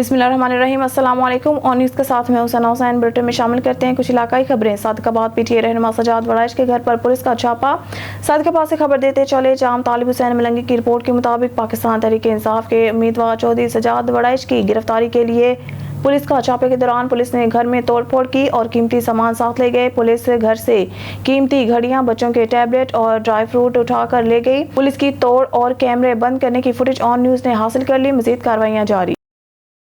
बिस्मिल्लाहिर्रहमानिर्रहीम। अस्सलाम वालेकुम। ऑन न्यूज़ के साथ मैं हुसैन हुसैन। बुलेटिन में शामिल करते हैं कुछ इलाकाई खबरें। सादिकाबाद पीटीआई रहनुमा सजाद वड़ाइश के घर पर पुलिस का छापा। सादिकाबाद से खबर देते चले जाम तालिब हुसैन मलंगी की रिपोर्ट के मुताबिक पाकिस्तान तहरीक इंसाफ के उम्मीदवार चौधरी सजाद वड़ाइश की गिरफ्तारी के लिए पुलिस का छापे के दौरान पुलिस ने घर में तोड़फोड़ की और कीमती सामान साथ ले गए। पुलिस घर से कीमती घड़ियां, बच्चों के टैबलेट और ड्राई फ्रूट उठाकर ले गई। पुलिस की तोड़ और कैमरे बंद करने की फुटेज ऑन न्यूज़ ने हासिल कर ली। मजीद कार्रवाइयां जारी।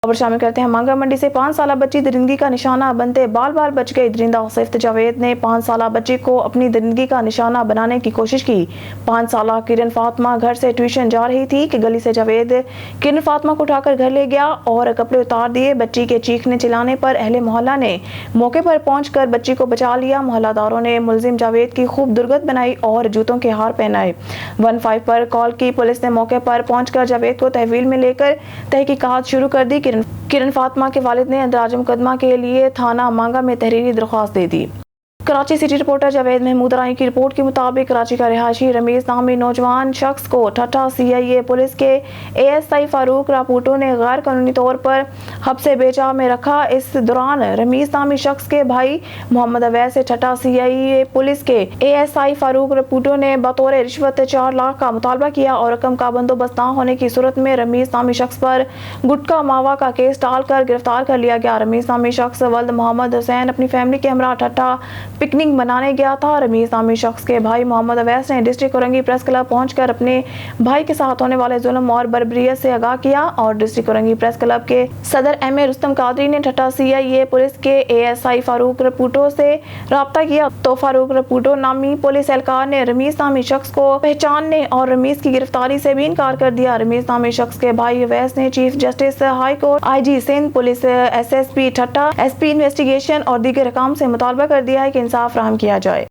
खबर शामिल करते हैं मांगा मंडी से 5 साला बच्ची दरिंदगी का निशाना बनते बाल बाल बच गई। दरिंदा सिफ्त जावेद ने 5 साला बच्ची को अपनी दरिंदगी का निशाना बनाने की कोशिश की। 5 साला किरण फातिमा घर से ट्यूशन जा रही थी कि गली से जावेद किरण फातिमा को उठाकर घर ले गया और कपड़े उतार दिए। बच्ची के चीखने चिल्लाने पर अहले मोहल्ला ने मौके पर पहुंचकर बच्ची को बचा लिया। मोहल्लादारों ने मुलजिम जावेद की खूब दुर्गत बनाई और जूतों के हार पहनाए। 15 पर कॉल की पुलिस ने मौके पर पहुंचकर जावेद को तहवील में लेकर तहकीकात शुरू कर दी। किरण फातिमा के वालिद ने अंदराज मुकदमा के लिए थाना मांगा में तहरीरी दरख्वास्त दे दी। कराची सिटी रिपोर्टर जावेद महमूद राही की रिपोर्ट के मुताबिक कराची का रिहायशी रमीज नामी नौजवान शख्स को ठट्टा सीआईए पुलिस के एएसआई फारूक रापूटो ने गैर कानूनी तौर पर हब्से बेजा में रखा। इस दौरान रमीज नामी शख्स के भाई मोहम्मद अवैस से ठट्टा सीआईए पुलिस के एएसआई फारूक रापूटो ने बतौर रिश्वत 4 लाख का मुतालबा किया और रकम का बंदोबस्त न होने की सूरत में रमीज नामी शख्स पर गुटका मावा का केस डालकर गिरफ्तार कर लिया गया। रमीज नामी शख्स वल्द मोहम्मद हुसैन अपनी फैमिली के हमरा ठट्टा पिकनिक मनाने गया था। रमीज नामी शख्स के भाई मोहम्मद अवैस ने डिस्ट्रिक्ट औरंगी प्रेस क्लब पहुंचकर अपने भाई के साथ होने वाले जुल्म और बर्बरियत से आगाह किया और डिस्ट्रिक्ट औरंगी प्रेस क्लब के सदर एमए रुस्तम कादरी ने ठट्टा सीआईए पुलिस के एएसआई फारूक रापूटो से राब्ता किया तो फारूक रापूटो नामी पुलिस एहलकार ने रमीज नामी शख्स को पहचानने और रमीज की गिरफ्तारी से भी इनकार कर दिया। रमीज नामी शख्स के भाई अवैस ने chief justice high court, IG Sindh, police SSP Thatta, SP investigation और दीगर काम से मुतालबा कर दिया है कि इंसाफ फराहम किया जाए।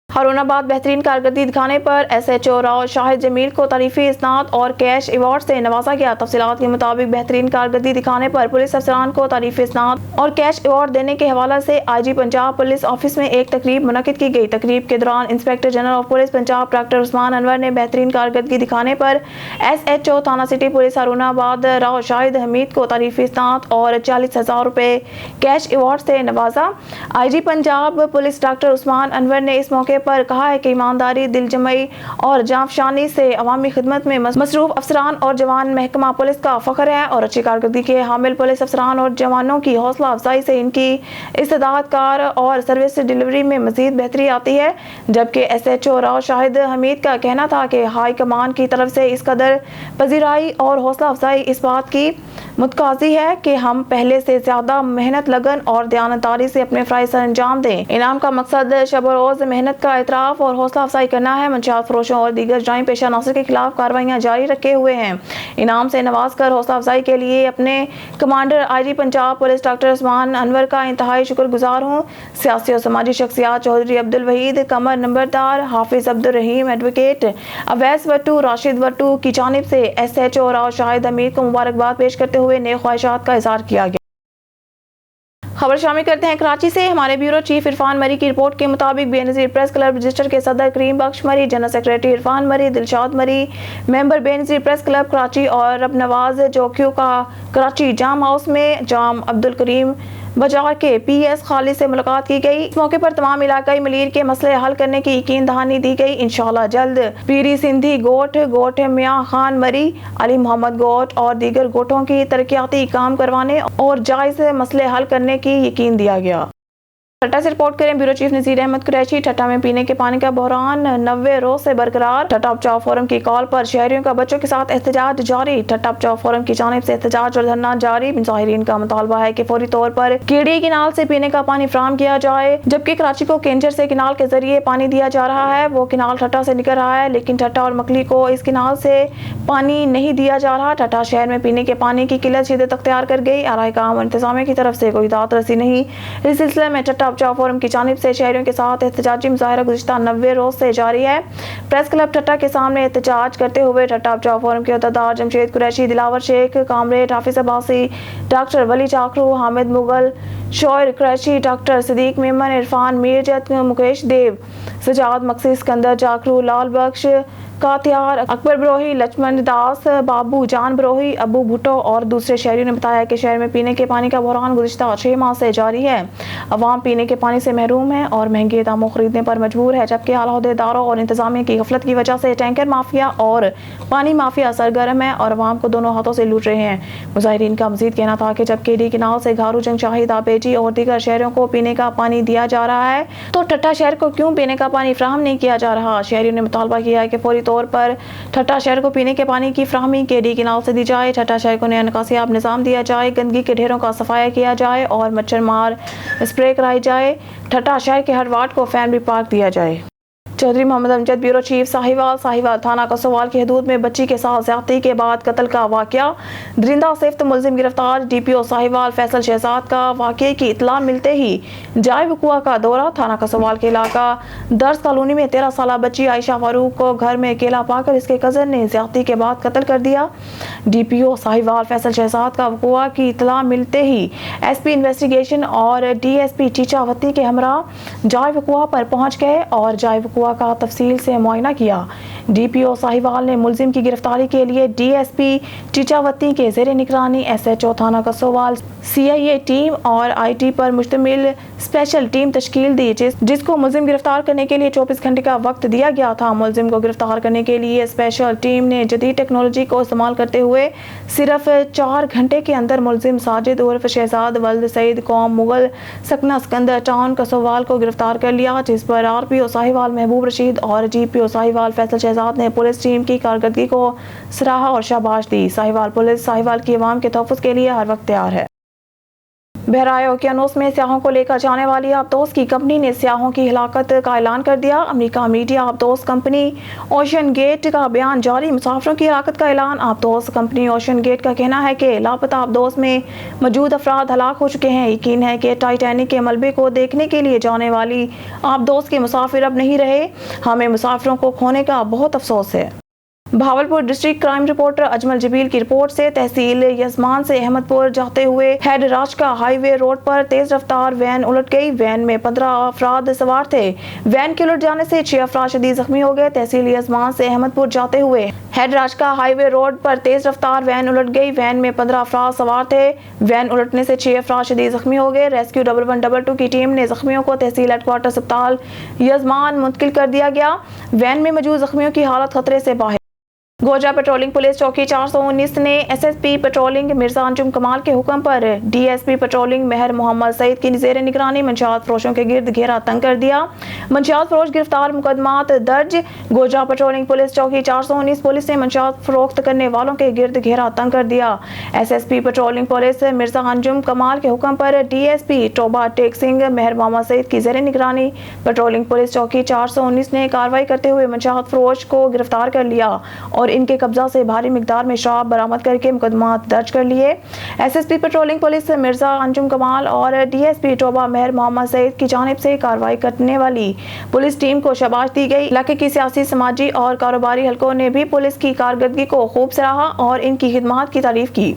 हारूनाबाद बेहतरीन कारकर्दगी दिखाने पर एसएचओ राव शाहिद जमील को तारीफी इसनाद और कैश अवार्ड से नवाजा गया। तफसीलात के मुताबिक बेहतरीन कारकर्दगी दिखाने पर पुलिस अफसरान को तारीफी इसनाद और कैश अवार्ड देने के हवाले से आईजी पंजाब पुलिस ऑफिस में एक तकरीब मुनक्किद की गई। तकरीब के दौरान inspector general of police Punjab doctor Usman Anwar ने बेहतरीन कारकर्दगी दिखाने पर एसएचओ थाना सिटी पुलिस हारूनाबाद राव शाहिद हमीद को तारीफी इसनाद और 40,000 रुपए कैश अवार्ड से नवाजा। IG Punjab police doctor Usman Anwar ने इस मौके पर कहा है कि ईमानदारी, दिलजमई और जांफशानी से अवामी खिदमत में मसरूफ अफसरान और जवान महकमा पुलिस का फख्र है और अच्छी कारकर्दगी के हामिल पुलिस अफसरान और जवानों की हौसला अफजाई से इनकी इस्तेदाद कार और सर्विस डिलीवरी में मजीद बेहतरी आती है। जबकि एसएचओ राव शाहिद हमीद का कहना था कि हाई कमान की तरफ से इस कदर पजीराई और हौसला अफजाई इस बात की मुतकाजी है कि हम पहले से ज्यादा मेहनत, लगन और दयानतदारी से अपने फराइज सर अंजाम दें। इनाम का मकसद शब रोज मेहनत का एतराफ और हौसला अफजाई करना है। मंशियात फरोशों और दीगर जराइम पेशा अनासर के खिलाफ कार्रवाइयां जारी रखे हुए हैं। इनाम से नवाज कर हौसला अफजाई के लिए अपने commander IG Punjab police doctor Usman Anwar का इंतहाई शुक्रगुजार हूँ। सियासी और समाजी शख्सियात चौधरी अब्दुल वहीद, कमर नंबरदार, हाफिज अब्दुल रहीम, एडवोकेट अवैस वट्टू, राशिद वट्टू की जानिब से एसएचओ राव शाहिद हमीद को मुबारकबाद पेश करते हुए नेक ख्वाहिशात का इजहार किया गया। खबर शामिल करते हैं कराची से। हमारे ब्यूरो चीफ इरफान मरी की रिपोर्ट के मुताबिक बेनज़ीर प्रेस क्लब रजिस्टर के सदर करीम बख्श मरी, जनरल सेक्रेटरी इरफान मरी, दिलशाद मरी, member Benazir press club Karachi और रब नवाज जोक्यू का कराची जाम हाउस में जाम अब्दुल करीम बाजार के पीएस खालिद से मुलाकात की गई। इस मौके पर तमाम इलाकाई मलीर के मसले हल करने की यकीन दहानी दी गई। इंशाअल्लाह जल्द पीरी सिंधी गोट मियां खान मरी, अली मोहम्मद गोट और दीगर गोटों की तरक्याती काम करवाने और जायज मसले हल करने की यकीन दिया गया। ठट्टा से रिपोर्ट करें ब्यूरो चीफ नजीर अहमद कुरैशी। ठट्टा में पीने के पानी का बहरान 90 रोज से बरकरार। ठट्टा बचाओ फोरम की कॉल पर शहरियों का बच्चों के साथ एहतजाज जारी। ठट्टा बचाओ फोरम की जानिब से एहतजाज और धरना जारी। मुजाहिरीन का मुतालबा है कि फौरी तौर पर केडी किनाल से पीने का पानी फराहम किया जाए, जबकि कराची को केंजर से किनाल के जरिए पानी दिया जा रहा है। वो किनाल ठट्टा से निकल रहा है लेकिन ठट्टा और मकली को इस किनाल से पानी नहीं दिया जा रहा। ठट्टा शहर में पीने के पानी की किल्लत शिद्दत अख्तियार कर गई। आराई काम और इंतजामिया की तरफ से कोई दाद रसी नहीं। इस सिलसिले में ठट्टा बचाओ फोरम की जानिब से शहरियों के साथ एहतजाजी मुजाहिरा गुज़िश्ता 90 रोज से जारी है। प्रेस क्लब ठट्टा के सामने एहतजाज करते हुए ठट्टा बचाओ फोरम के अहदेदार जमशेद कुरैशी, दिलावर शेख, कामरेड हाफिज अब्बासी, डॉक्टर वली चाकरू, हामिद मुगल, शोर कुरैशी, डॉक्टर सदीक मेमन, इरफान मीरजत, मुकेश देव, सजाद मक्सी, सिकंदर चाकरू, लाल बख्श, का हथियार। अकबर बरोही, लक्ष्मण दास, बाबू जान बरोही, अबू भुट्टो और दूसरे शहरियों ने बताया कि शहर में पीने के पानी का बहरान गुज़िश्ता 6 माह से जारी है। अवाम पीने के पानी से महरूम है और महंगे दामों खरीदने पर मजबूर है, जबकि आला अहदेदारों और इंतजामिया की गफलत की वजह से टैंकर माफिया और पानी माफिया सरगर्म है और अवाम को दोनों हाथों से लूट रहे हैं। मुजाहिरीन का मजीद कहना था कि जब केडी किनाल से घारू जंग, शाहिद आबेजी और दीगर शहरों को पीने का पानी दिया जा रहा है तो ठट्टा शहर को क्यों पीने का पानी फराहम नहीं किया जा रहा। शहरियों ने मुतालबा किया है कि फौरी तौर पर ठट्टा शहर को पीने के पानी की फराहमी केडी किनाल से दी जाए, ठट्टा शहर को नया निकासियाब निज़ाम दिया जाए, गंदगी के ढेरों का सफाया किया जाए और मच्छर मार स्प्रे कराई जाए, ठट्टा शहर के हर वार्ड को फैमिली पार्क दिया जाए। चौधरी मोहम्मद अमजद, ब्यूरो चीफ साहिवाल थाना कसोवाल की हदूद में बच्ची के साथ ज्यादती के बाद कत्ल का वाकया। दरिंदा सिफ्त मुलजिम गिरफ्तार। डीपीओ साहिवाल फैसल शहजाद का वाकये की इतला मिलते ही जाए वकुआ का दौरा। थाना कसोवाल के इलाका दर्ज कॉलोनी में 13 साल बच्ची आयशा फारूक को घर में अकेला पाकर इसके कजन ने ज्यादती के बाद कत्ल कर दिया। डीपीओ साहिवाल फैसल शहजाद का वकुआ की इतला मिलते ही एसपी इन्वेस्टिगेशन और डीएसपी चीचावती के हमरा जाए वकुआ पर पहुंच गए और जाए वकुआ का तफसील से मुआयना किया। डीपीओ साहिवाल ने मुलजिम की गिरफ्तारी के लिए डीएसपी चीचावती के ज़ेरे निगरानी एसएचओ थाना कसोवाल सीआईए टीम और आईटी पर मुश्तमिल स्पेशल टीम तश्कील दी, जिसको मुलजिम गिरफ्तार करने के लिए 24 घंटे का वक्त दिया गया था। मुलजिम को गिरफ्तार करने के लिए स्पेशल टीम ने जदीद टेक्नोलॉजी को इस्तेमाल करते हुए सिर्फ 4 घंटे के अंदर मुलजिम साजिद उर्फ शहजाद वल्द सईद कौम मुगल सकना सिकंदर टाउन कसोवाल को गिरफ्तार कर लिया, जिस पर आरपीओ साहिवाल महबूब रशीद और जीपीओ साहिवाल फैसल शहजाद ने पुलिस टीम की कारकर्दगी को सराहा और शाबाश दी। साहिवाल पुलिस साहिवाल की अवाम के तहफ़्फ़ुज़ के लिए हर वक्त तैयार है। बहराए ओकियानोस में सियाहों को लेकर जाने वाली आबदोस की कंपनी ने सियाहों की हिलाकत का ऐलान कर दिया। अमेरिका मीडिया आबदोस कंपनी ओशन गेट का बयान जारी। मुसाफिरों की हिलाकत का ऐलान। आबदोस कंपनी ओशन गेट का कहना है कि लापता आबदोस में मौजूद अफराद हलाक हो चुके हैं। यकीन है कि टाइटैनिक के मलबे को देखने के लिए जाने वाली आबदोस के मुसाफिर अब नहीं रहे। हमें मुसाफिरों को खोने का बहुत अफसोस है। Bahawalpur district crime reporter Ajmal Jabeel की रिपोर्ट से तहसील यजमान से अहमदपुर जाते हुए हेड राजका हाईवे रोड पर तेज रफ्तार वैन उलट गई। वैन में 15 अफराद सवार थे। वैन के उलट जाने से 6 अफराद शदीद जख्मी हो गए। तहसील यजमान से अहमदपुर जाते हुए हेड राजका हाईवे रोड पर तेज रफ्तार वैन उलट गई। वैन में 15 अफराद सवार थे। वैन उलटने से 6 अफराद शदीद जख्मी हो गए। रेस्क्यू 1122 की टीम ने जख्मियों को तहसील हेडक्वार्टर अस्पताल यजमान मुंतकिल कर दिया गया। वैन में मौजूद जख्मियों की हालत खतरे से बाहर। गोजा पेट्रोलिंग पुलिस चौकी 419 ने एसएसपी पेट्रोलिंग मिर्जा अंजुम कमाल के हुक्म पर डीएसपी पेट्रोलिंग मेहर मोहम्मद सईद की ज़ेरे निगरानी मंशियात फरोशों के गिर्द घेरा तंग कर दिया। मंशियात फरोश गिरफ्तार, मुकदमात दर्ज। गोजा पेट्रोलिंग पुलिस चौकी 419 पुलिस ने मंशियात फरोख्त करने वालों के गिर्द घेरा तंग कर दिया। SSP patrolling police Mirza Anjum कमाल के हुक्म पर डीएसपी टोबा टेक सिंह मेहर मोहम्मद सईद की ज़ेरे निगरानी पेट्रोलिंग पुलिस चौकी 419 ने कार्रवाई करते हुए मंशियात फरोश को गिरफ्तार कर लिया और इनके कब्जा से भारी मिकदार में शराब बरामद करके मुकदमात दर्ज कर लिए। SSP patrolling police Mirza Anjum कमाल और डीएसपी टोबा मेहर मोहम्मद सईद की जानिब से कार्रवाई करने वाली पुलिस टीम को शाबाश दी गई। इलाके की सियासी, समाजी और कारोबारी हलकों ने भी पुलिस की कारकर्दगी को खूब सराहा और इनकी खिदमत की तारीफ की।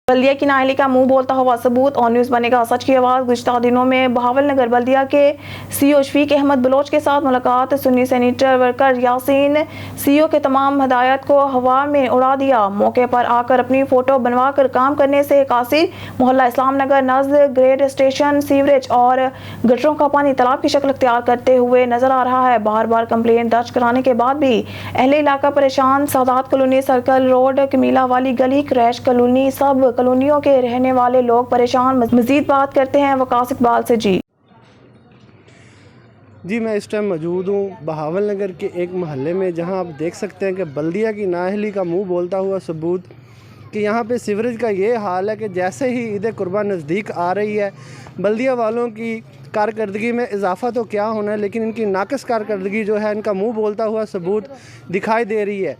बल्दिया की नाअहली का मुंह बोलता हुआ सबूत और न्यूज़ बनेगा सच की आवाज़। गुज़श्ता दिनों में बहावल नगर बल्दिया के सीओ शफीक अहमद बलोच के साथ मुलाकात। Sunni senator worker Yasin CO के तमाम हदायत को हवा में उड़ा दिया। मौके पर आकर अपनी फ़ोटो बनवा कर काम करने से कासिर। मोहल्ला इस्लाम नगर नज़र ग्रेड स्टेशन सीवरेज और गटरों का पानी तालाब की शक्ल अख्तियार करते हुए नजर आ रहा है। बार बार कंप्लेन दर्ज कराने के बाद भी अहले इलाका परेशान। सादात कॉलोनी, सर्कल रोड, कमीला वाली गली, क्रैश कॉलोनी, सब कॉलोनियों के रहने वाले लोग परेशान। मजीद बात करते हैं वकास इकबाल से। जी मैं इस टाइम मौजूद हूँ बहावल नगर के एक महल्ले में, जहाँ आप देख सकते हैं कि बल्दिया की नाअहली का मुंह बोलता हुआ सबूत कि यहाँ पे सीवरेज का ये हाल है कि जैसे ही ईद कुर्बान नज़दीक आ रही है, बल्दिया वालों की कारकर्दगी में इजाफ़ा तो क्या होना है, लेकिन इनकी नाक़िस कारकर्दगी जो है, इनका मुंह बोलता हुआ सबूत दिखाई दे रही है।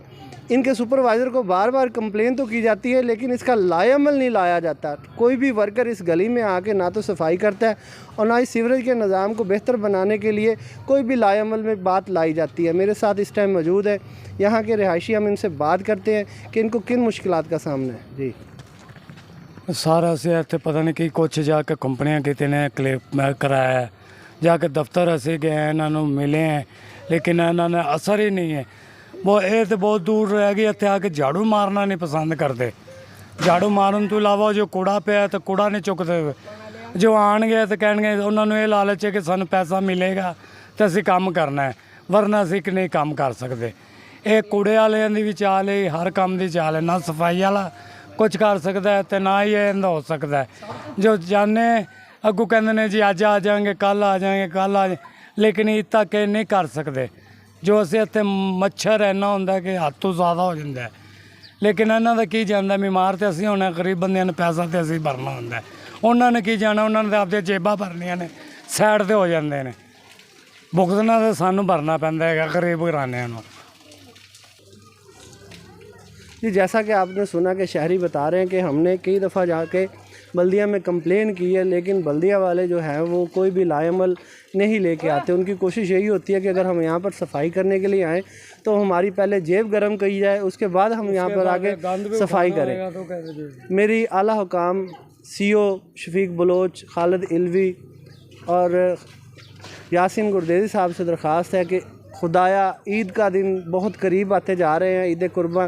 इनके सुपरवाइज़र को बार बार कंप्लेन तो की जाती है, लेकिन इसका लाएअमल नहीं लाया जाता। कोई भी वर्कर इस गली में आके ना तो सफाई करता है और ना ही सीवरेज के निज़ाम को बेहतर बनाने के लिए कोई भी लाएअमल में बात लाई जाती है। मेरे साथ इस टाइम मौजूद है यहाँ के रिहायशी, हम इनसे बात करते हैं कि इनको किन मुश्किलात का सामना है। जी सारा से इतने पता नहीं कि कुछ जाके कंपनियां कितने ने क्लेम कराया है, जाके दफ्तर ऐसे गए हैं, इन्होंने मिले हैं, लेकिन इन्होंने असर ही नहीं है। ਇਹ ਤੇ ਬਹੁਤ ਦੂਰ ਰਹਿ ਗਏ, ਇੱਥੇ ਆ ਕੇ ਝਾੜੂ ਮਾਰਨਾ ਨਹੀਂ ਪਸੰਦ ਕਰਦੇ। ਝਾੜੂ ਮਾਰਨ ਤੋਂ ਇਲਾਵਾ ਜੋ ਕੂੜਾ ਪਿਆ ਤਾਂ ਕੂੜਾ ਨਹੀਂ ਚੁੱਕਦੇ। ਜੋ ਆਣਗੇ ਤੇ ਕਹਿਣਗੇ, ਉਹਨਾਂ ਨੂੰ ਇਹ ਲਾਲਚ ਹੈ ਕਿ ਸਾਨੂੰ ਪੈਸਾ ਮਿਲੇਗਾ ਤੇ ਅਸੀਂ ਕੰਮ ਕਰਨਾ ਹੈ, ਵਰਨਾ ਅਸੀਂ ਨਹੀਂ ਕੰਮ ਕਰ ਸਕਦੇ। ਇਹ ਕੂੜੇ ਵਾਲਿਆਂ ਦੀ ਵੀ ਚਾਲ ਹੈ, ਹਰ ਕੰਮ ਦੀ ਚਾਲ ਹੈ। ਨਾ ਸਫਾਈ ਵਾਲਾ ਕੁਝ ਕਰ ਸਕਦਾ ਹੈ ਤੇ ਨਾ ਹੀ ਇਹਦਾ ਹੋ ਸਕਦਾ ਹੈ। ਜੋ ਜਾਣੇ ਅੱਗੋਂ ਕਹਿੰਦੇ ਨੇ ਜੀ ਅੱਜ ਆ ਜਾਵਾਂਗੇ, ਕੱਲ੍ਹ ਆ ਜਾਵਾਂਗੇ, ਕੱਲ੍ਹ ਆ ਲੇਕਿਨ ਇਹ ਤੱਕ ਇਹ ਨਹੀਂ ਕਰ ਸਕਦੇ। ਜੋ ਅਸੀਂ ਇੱਥੇ ਮੱਛਰ ਇੰਨਾ ਹੁੰਦਾ ਕਿ ਹੱਦ ਤੋਂ ਜ਼ਿਆਦਾ ਹੋ ਜਾਂਦਾ। ਲੇਕਿਨ ਇਹਨਾਂ ਦਾ ਕੀ ਜਾਂਦਾ, ਬਿਮਾਰ ਤੇ ਅਸੀਂ ਹੋਣਾ, ਗਰੀਬ ਬੰਦਿਆਂ ਨੂੰ ਪੈਸਾ ਤੇ ਅਸੀਂ ਭਰਨਾ ਹੁੰਦਾ। ਉਹਨਾਂ ਨੇ ਕੀ ਜਾਣਾ, ਉਹਨਾਂ ਨੇ ਤਾਂ ਆਪਦੀਆਂ ਜੇਬਾਂ ਭਰਨੀਆਂ ਨੇ, ਸਾਈਡ 'ਤੇ ਹੋ ਜਾਂਦੇ ਨੇ। ਭੁਗਤਣਾ ਤਾਂ ਸਾਨੂੰ ਭਰਨਾ ਪੈਂਦਾ ਹੈਗਾ ਗਰੀਬ ਘਰਾਣਿਆਂ ਨੂੰ। जी, जैसा कि आपने सुना कि शहरी बता रहे हैं कि हमने कई दफ़ा जाके बल्दिया में कंप्लेन की है, लेकिन बल्दिया वाले जो हैं वो कोई भी लाएमल नहीं लेके आते। उनकी कोशिश यही होती है कि अगर हम यहाँ पर सफाई करने के लिए आएँ तो हमारी पहले जेब गर्म की जाए, उसके बाद हम यहाँ पर आके सफाई करें। मेरी आला हुकाम CO शफीक बलोच, खालिद इल्वी और यासिन गुरदेजी साहब से दरख्वास्त है कि खुदाया ईद का दिन बहुत करीब आते जा रहे हैं, ईद कुर्बां,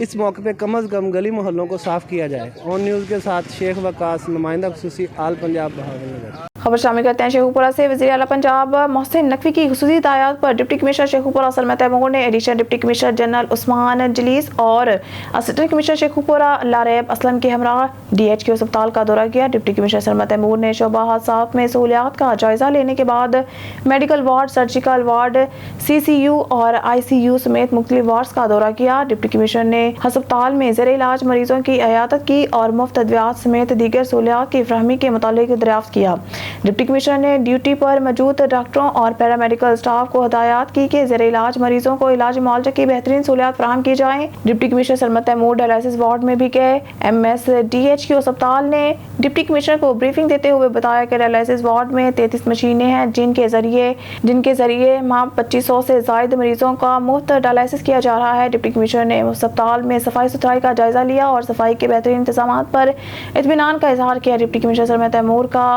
इस मौके पे कम अज़ कम गली मोहल्लों को साफ़ किया जाए। ऑन न्यूज़ के साथ शेख वकास, नुमाइंदा खुसूसी आल पंजाब बहावलनगर। खबर शामिल करते हैं शेखुपुरा से। वज़ीर आला पंजाब मोहसिन नकवी की खुसूसी हिदायत पर डिप्टी कमिश्नर शेखुपुरा सलमा तैमूर ने additional deputy commissioner general Usman Jalees और असिस्टेंट कमिश्नर शेखुपुरा लारेब असलम के हमरा DHQ अस्पताल का दौरा किया। डिप्टी कमिश्नर सलमा तैमूर ने शोबा हादसात में सहूलियात का जायजा लेने के बाद medical ward, surgical ward, CCU और ICU समेत मुख्तलिफ वार्ड्स का दौरा किया। डिप्टी कमिश्नर ने अस्पताल में ज़ेर इलाज मरीजों की इयादत की और मुफ्त अद्वियात समेत दीगर सहूलियात की फरहमी के मुतालिक दरियाफ्त किया। डिप्टी कमिश्नर ने ड्यूटी पर मौजूद डॉक्टरों और पैरामेडिकल स्टाफ को हिदायत की कि ज़ेर इलाज मरीजों को इलाज मुआवजे की बेहतरीन सहूलियात फराहम की जाएँ। Deputy commissioner Salma Taimur dialysis ward में भी गए। MS DHQ अस्पताल ने डिप्टी कमिश्नर को ब्रीफिंग देते हुए बताया कि डायलिसिस वार्ड में 33 मशीनें हैं जिनके जरिए माह 2500 से ज़ायद मरीजों का मुफ्त डायलिसिस किया जा रहा है। डिप्टी कमिश्नर ने अस्पताल में सफाई सुथराई का जायजा लिया और सफाई के बेहतरीन इंतजाम पर इत्मीनान का इजहार किया। डिप्टी कमिश्नर सलमा तैमूर का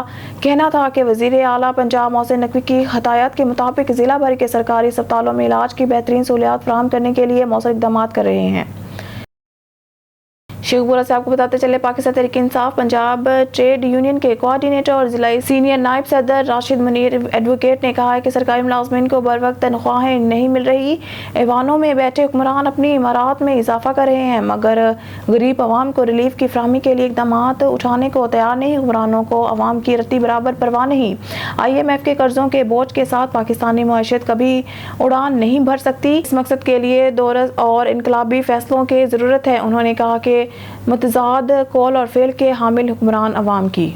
कहना था कि वज़ीर आला पंजाब मोहसिन नकवी की हदायत के मुताबिक ज़िला भर के सरकारी अस्पतालों में इलाज की बेहतरीन सहूलियात फराहम करने के लिए मौसर इक़दाम कर रहे हैं। शेखपुरा से आपको बताते चले, पाकिस्तान तहरीक इंसाफ पंजाब ट्रेड यूनियन के कोऑर्डिनेटर और जिला सीनियर नायब सदर राशिद मुनीर एडवोकेट ने कहा है कि सरकारी मुलाजमीन को बर वक्त तनख्वाहें नहीं मिल रही। ऐवानों में बैठे हुक्मरान अपनी इमारात में इजाफा कर रहे हैं मगर गरीब आवाम को रिलीफ की फराहमी के लिए इकदाम उठाने को तैयार नहीं। हुक्मरानों को आवाम की रत्ती बराबर परवाह नहीं। IMF के कर्जों के बोझ के साथ पाकिस्तानी मुआशरत कभी उड़ान नहीं भर सकती। इस मकसद के लिए दोरस और इनकलाबी फैसलों की ज़रूरत है। उन्होंने कहा कि मुतज़ाद कौल और फेल के हामिल हुक्मरान अवाम की।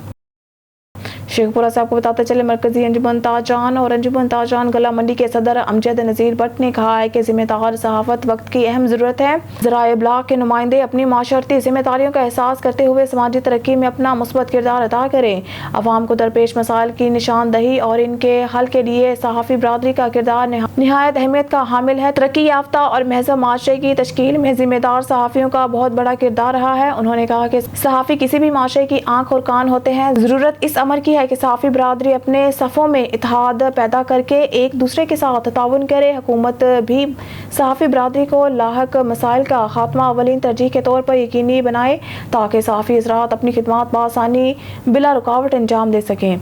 शेखपुरा से आपको बताते चले, मरकजी अंजुमन ताजान और अंजुमन ताजान गला मंडी के सदर अमजद नज़ीर भट्ट ने कहा है कि जिम्मेदार सहाफ़त वक्त की अहम ज़रूरत है। ज़राए इब्लाग के नुमाइंदे अपनी माशरती जिम्मेदारियों का एहसास करते हुए समाजी तरक्की में अपना मुस्बत किरदार अदा करें। अवाम को दरपेश मसाइल की निशानदही और इनके हल के लिए सहाफ़ी बरादरी का किरदार निहायत अहमियत का हामिल है। तरक्की याफ्ता और महज़ब माशरे की तश्कील में जिम्मेदार सहाफ़ियों का बहुत बड़ा किरदार रहा है। उन्होंने कहा कि सहाफ़ी किसी भी माशरे की आँख और कान होते हैं। ज़रूरत इस अमर की है कि सहाफ़ी बरादरी अपने सफ़ों में इत्तेहाद पैदा करके एक दूसरे के साथ ताउन करे। हुकूमत भी सहाफ़ी बरादरी को लाहक मसाइल का खात्मा अवलीन तरजीह के तौर पर यकीनी बनाए ताकि सहाफ़ी हज़रात अपनी खिदमात बआसानी बिला रुकावट अंजाम दे सकें।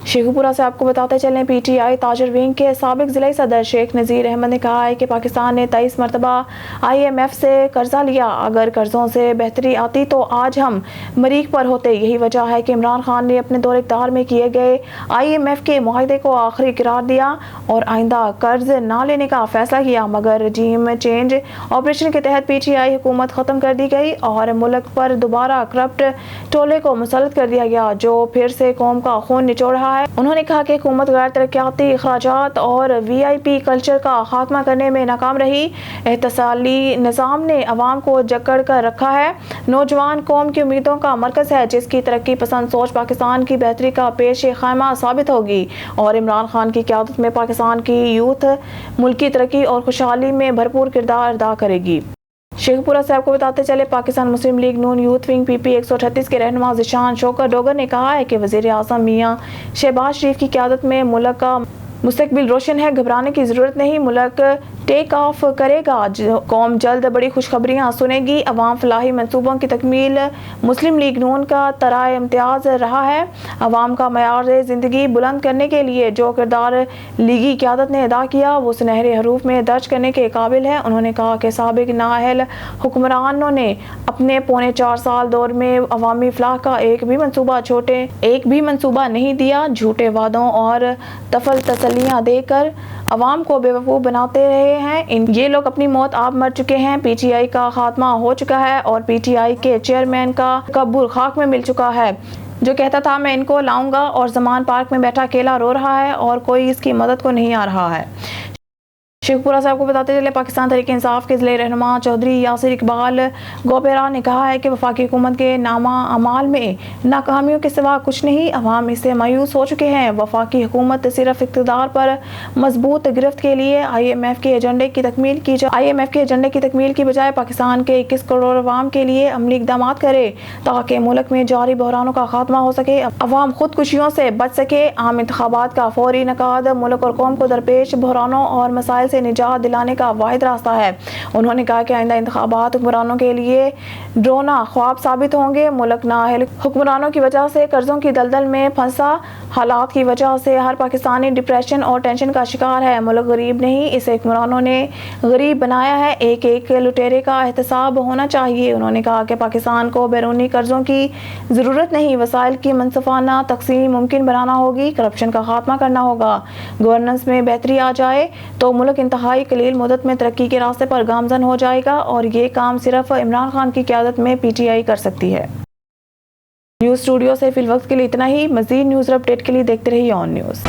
शेखपुरा से आपको बताते चलें, PTI ताजर विंग के साबिक ज़िला सदर शेख नज़ीर अहमद ने कहा है कि पाकिस्तान ने 23 मरतबा IMF से कर्जा लिया। अगर कर्जों से बेहतरी आती तो आज हम मरीख पर होते। यही वजह है कि इमरान खान ने अपने दौरे इक़्तिदार में किए गए IMF के मुआहदे को आखिरी करार दिया और आइंदा कर्ज ना लेने का फैसला किया। मगर रजीम चेंज ऑपरेशन के तहत PTI हुकूमत ख़त्म कर दी गई और मुल्क पर दोबारा करप्ट टोले को मुसल्लत कर दिया गया जो फिर से कौम का खून निचोड़ रहा है। उन्होंने कहा कि हुकूमत गैर तरक्याती अखराजात और VIP कल्चर का खात्मा करने में नाकाम रही। एहतसाली निज़ाम ने अवाम को जकड़ कर रखा है। नौजवान कौम की उम्मीदों का मरकज़ है जिसकी तरक्की पसंद सोच पाकिस्तान की बेहतरी का पेश ख़ैमा साबित होगी और इमरान खान की क़यादत में पाकिस्तान की यूथ मुल्की तरक्की और खुशहाली में भरपूर किरदार अदा करेगी। शेखपुरा से आपको बताते चले, पाकिस्तान मुस्लिम लीग नून यूथ विंग PP 138 के रहनुमा ज़िशान शौकत डोगर ने कहा है कि वज़ीर आज़म मियां शहबाज शरीफ की क़यादत में मुल्क का मुस्तकबिल रोशन है। घबराने की ज़रूरत नहीं। मुल्क टेक ऑफ करेगा। कौम जल्द बड़ी खुशखबरियां सुनेगी। अवाम फलाही मंसूबों की तकमील मुस्लिम लीग नून का तराए इम्तियाज़ रहा है। अवाम का मयार ज़िंदगी बुलंद करने के लिए जो किरदार लीगी क़यादत ने अदा किया वो सुनहरे हरूफ में दर्ज करने के काबिल है। उन्होंने कहा कि साबिक नाअहल हुक्मरानों ने अपने पौने 4 साल दौर में अवामी फलाह का एक भी मंसूबा नहीं दिया। झूठे वादों और तफल तसल्लियाँ देकर अवाम को बेवकूफ़ बनाते रहे हैं। ये लोग अपनी मौत आप मर चुके हैं। PTI का खात्मा हो चुका है और PTI के चेयरमैन का कब्र खाक में मिल चुका है। जो कहता था मैं इनको लाऊंगा और ज़मान पार्क में बैठा अकेला रो रहा है और कोई इसकी मदद को नहीं आ रहा है। शेखपुरा साहब को बताते चले पाकिस्तान तहरीक इंसाफ के ज़िले रहनुमा चौधरी यासिर इकबाल गोपेरा ने कहा है कि वफाकी हुकूमत के नामा अमाल में नाकामियों के सिवा कुछ नहीं। अवाम इससे मायूस हो चुके हैं। वफाकी हुकूमत सिर्फ इक़्तिदार पर मजबूत गिरफ्त के लिए IMF के एजेंडे की तकमील की बजाय पाकिस्तान के 21 करोड़ अवाम के लिए अमली इक़दाम करे ताकि मुल्क में जारी बहरानों का खात्मा हो सके, अवाम खुदकुशियों से बच सके। आम इंतखाबात का फौरी इनेकाद मुल्क और कौम को दरपेश बहरानों और मसाइल से निजात दिलाने का वाहिद रास्ता है। उन्होंने कहा कि आइंदा इंतखाबात हुक्मरानों के लिए ड्रोना ख्वाब साबित होंगे। मुल्क नाअहल हुक्मरानों की वजह से कर्जों की दलदल में फंसा, हालात की वजह से हर पाकिस्तानी डिप्रेशन और टेंशन का शिकार है। मुल्क गरीब नहीं, इसे हुक्मरानों ने गरीब बनाया है। एक एक लुटेरे का एहतसाब होना चाहिए। उन्होंने कहा कि पाकिस्तान को बैरूनी कर्जों की ज़रूरत नहीं, वसाइल की मनसफाना तकसीम मुमकिन बनाना होगी, करप्शन का खात्मा करना होगा। गवर्नेंस में बेहतरी आ जाए तो मुल्क इंतहाई कलील मुद्दत में तरक्की के रास्ते पर गामजन हो जाएगा और ये काम सिर्फ इमरान खान की क़यादत में PTI कर सकती है। न्यूज़ स्टूडियो से फिल वक्त के लिए इतना ही। मज़ीद न्यूज़ अपडेट के लिए देखते रहिए ऑन न्यूज़।